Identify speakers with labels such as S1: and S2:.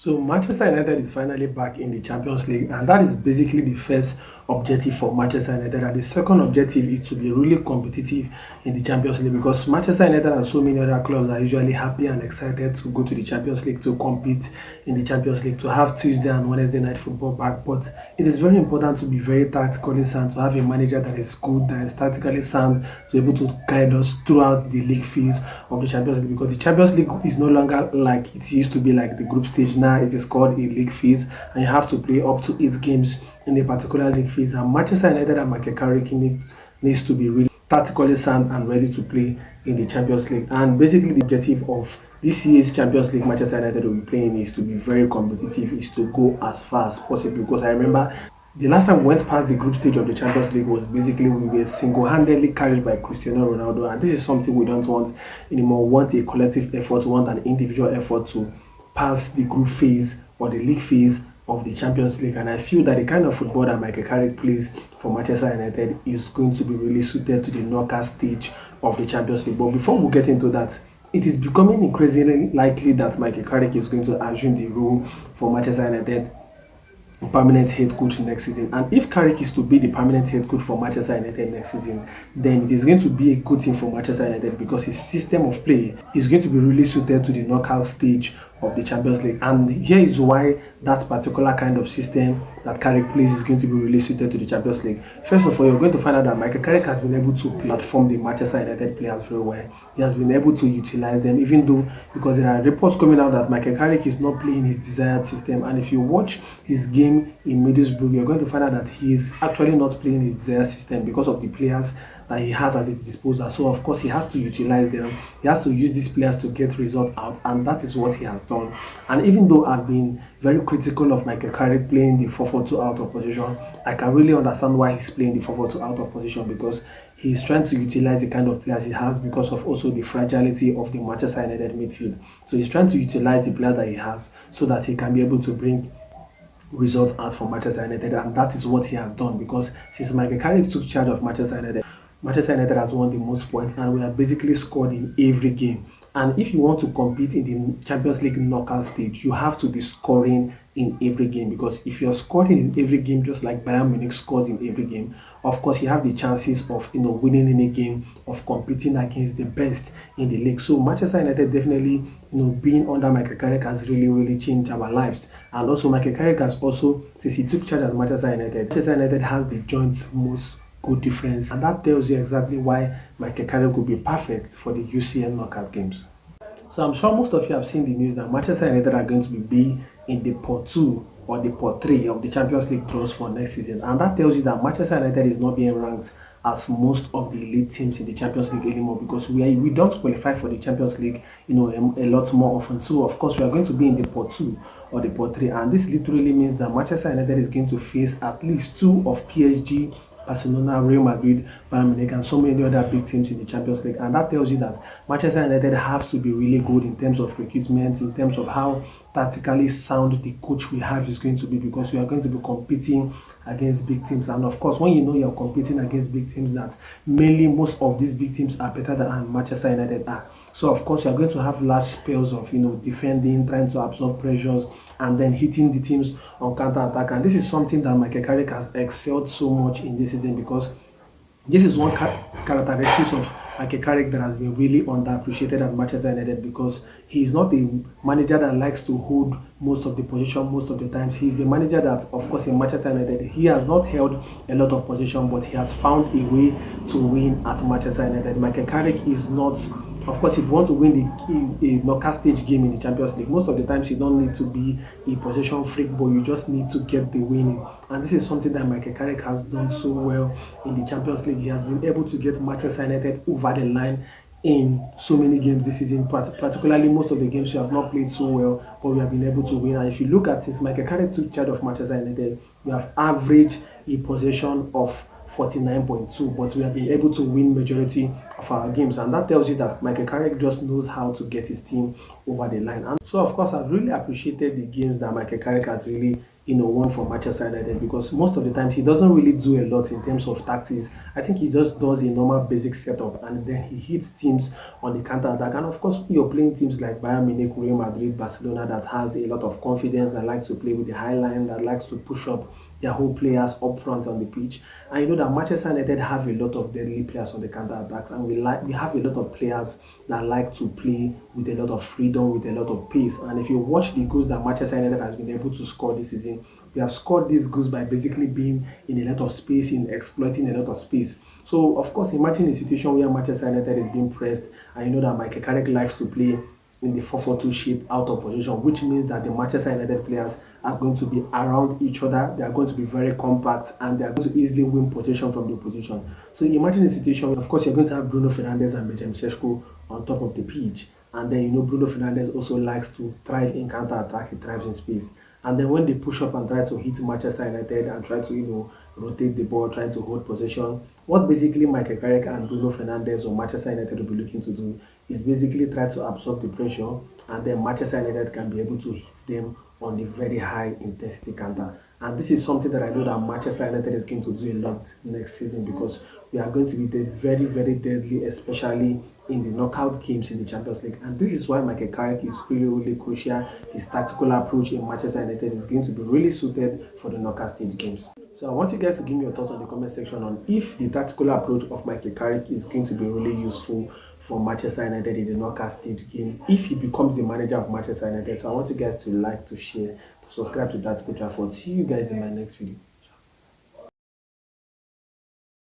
S1: So Manchester United is finally back in the Champions League, and that is basically the first objective for Manchester United. And the second objective is to be really competitive in the Champions League, because Manchester United and so many other clubs are usually happy and excited to go to the Champions League, to compete in the Champions League, to have Tuesday and Wednesday night football back. But it is very important to be very tactically sound, to have a manager that is good, that is tactically sound, to be able to guide us throughout the league phase of the Champions League, because the Champions League is no longer like it used to be, like the group stage. Now it is called a league phase, and you have to play up to 8 games in a particular league phase. And Manchester United and Michael Carrick needs to be really tactically sound and ready to play in the Champions League. And basically the objective of this year's Champions League Manchester United will be playing is to be very competitive, is to go as far as possible, because I remember the last time we went past the group stage of the Champions League was basically we were single-handedly carried by Cristiano Ronaldo, and this is something we don't want anymore. We want a collective effort, we want an individual effort to pass the group phase or the league phase of the Champions League. And I feel that the kind of football that Michael Carrick plays for Manchester United is going to be really suited to the knockout stage of the Champions League. But before we get into that, it is becoming increasingly likely that Michael Carrick is going to assume the role for Manchester United permanent head coach next season. And if Carrick is to be the permanent head coach for Manchester United next season, then it is going to be a good thing for Manchester United, because his system of play is going to be really suited to the knockout stage of the Champions League. And here is why that particular kind of system that Carrick plays is going to be really suited to the Champions League. First of all, you're going to find out that Michael Carrick has been able to platform the Manchester United players very well. He has been able to utilize them, even though, because there are reports coming out that Michael Carrick is not playing his desired system. And if you watch his game in Middlesbrough, you're going to find out that he is actually not playing his desired system because of the players that he has at his disposal. So of course he has to utilize them, he has to use these players to get result out, and that is what he has done. And even though I've been very critical of Michael Carrick playing the 4-4-2 out of position, I can really understand why he's playing the 4-4-2 out of position, because he's trying to utilize the kind of players he has, because of also the fragility of the Manchester United midfield. So he's trying to utilize the players that he has so that he can be able to bring results out for Manchester United, and that is what he has done. Because since Michael Carrick took charge of Manchester United has won the most points, and we have basically scored in every game. And if you want to compete in the Champions League knockout stage, you have to be scoring in every game, because if you're scoring in every game just like Bayern Munich scores in every game, of course you have the chances of winning any game, of competing against the best in the league. So Manchester United definitely, being under Michael Carrick has really changed our lives. And also Michael Carrick has also, since he took charge at Manchester United has the joint most goal difference, and that tells you exactly why Michael Carrick will be perfect for the UCL knockout games. So I'm sure most of you have seen the news that Manchester United are going to be in the pot 2 or the pot 3 of the Champions League draws for next season, and that tells you that Manchester United is not being ranked as most of the elite teams in the Champions League anymore, because we don't qualify for the Champions League a lot more often. So of course we are going to be in the pot 2 or the pot 3, and this literally means that Manchester United is going to face at least 2 of PSG, Barcelona, Real Madrid, Bayern Munich, and so many other big teams in the Champions League. And that tells you that Manchester United have to be really good in terms of recruitment, in terms of how tactically sound the coach we have is going to be, because we are going to be competing against big teams. And of course, when you know you're competing against big teams, that mainly most of these big teams are better than Manchester United are. So of course, you're going to have large spells of defending, trying to absorb pressures, and then hitting the teams on counter-attack. And this is something that Michael Carrick has excelled so much in this season, because this is one characteristic of Michael Carrick that has been really underappreciated at Manchester United, because he is not a manager that likes to hold most of the position most of the times. He's a manager that, of course, in Manchester United, he has not held a lot of position, but he has found a way to win at Manchester United. Michael Carrick is not. Of course, if you want to win a knockout stage game in the Champions League, most of the times you don't need to be a possession freak, but you just need to get the winning. And this is something that Michael Carrick has done so well in the Champions League. He has been able to get Manchester United over the line in so many games this season, particularly most of the games we have not played so well, but we have been able to win. And if you look at since Michael Carrick took charge of Manchester United, we have averaged a possession of 49.2, but we have been able to win majority of our games, and that tells you that Michael Carrick just knows how to get his team over the line. And so of course I've really appreciated the games that Michael Carrick has really one for Manchester United, because most of the times he doesn't really do a lot in terms of tactics. I think he just does a normal basic setup and then he hits teams on the counter attack. And of course, you're playing teams like Bayern Munich, Real Madrid, Barcelona that has a lot of confidence, that likes to play with the high line, that likes to push up their whole players up front on the pitch. And you know that Manchester United have a lot of deadly players on the counter attack, and we have a lot of players that like to play with a lot of freedom, with a lot of pace. And if you watch the goals that Manchester United has been able to score this season, we have scored these goals by basically being in a lot of space, in exploiting a lot of space. So of course, imagine a situation where Manchester United is being pressed, and you know that Michael Carrick likes to play in the 4-4-2 shape out of position, which means that the Manchester United players are going to be around each other. They are going to be very compact and they are going to easily win possession from the opposition. So imagine a situation where, of course, you're going to have Bruno Fernandes and Benjamin Sesko on top of the pitch. And then, Bruno Fernandes also likes to thrive in counter attack, he thrives in space. And then when they push up and try to hit Manchester United and try to, rotate the ball, trying to hold possession, what basically Michael Carrick and Bruno Fernandes or Manchester United will be looking to do is basically try to absorb the pressure, and then Manchester United can be able to hit them on a very high intensity counter. And this is something that I know that Manchester United is going to do a lot next season, because we are going to be very, very deadly, especially in the knockout games in the Champions League. And this is why Michael Carrick is really, really crucial. His tactical approach in Manchester United is going to be really suited for the knockout stage games. So I want you guys to give me your thoughts on the comment section on if the tactical approach of Michael Carrick is going to be really useful for Manchester United in the knockout stage game if he becomes the manager of Manchester United. So I want you guys to like, to share, to subscribe to that Trafford. See you guys in my next video.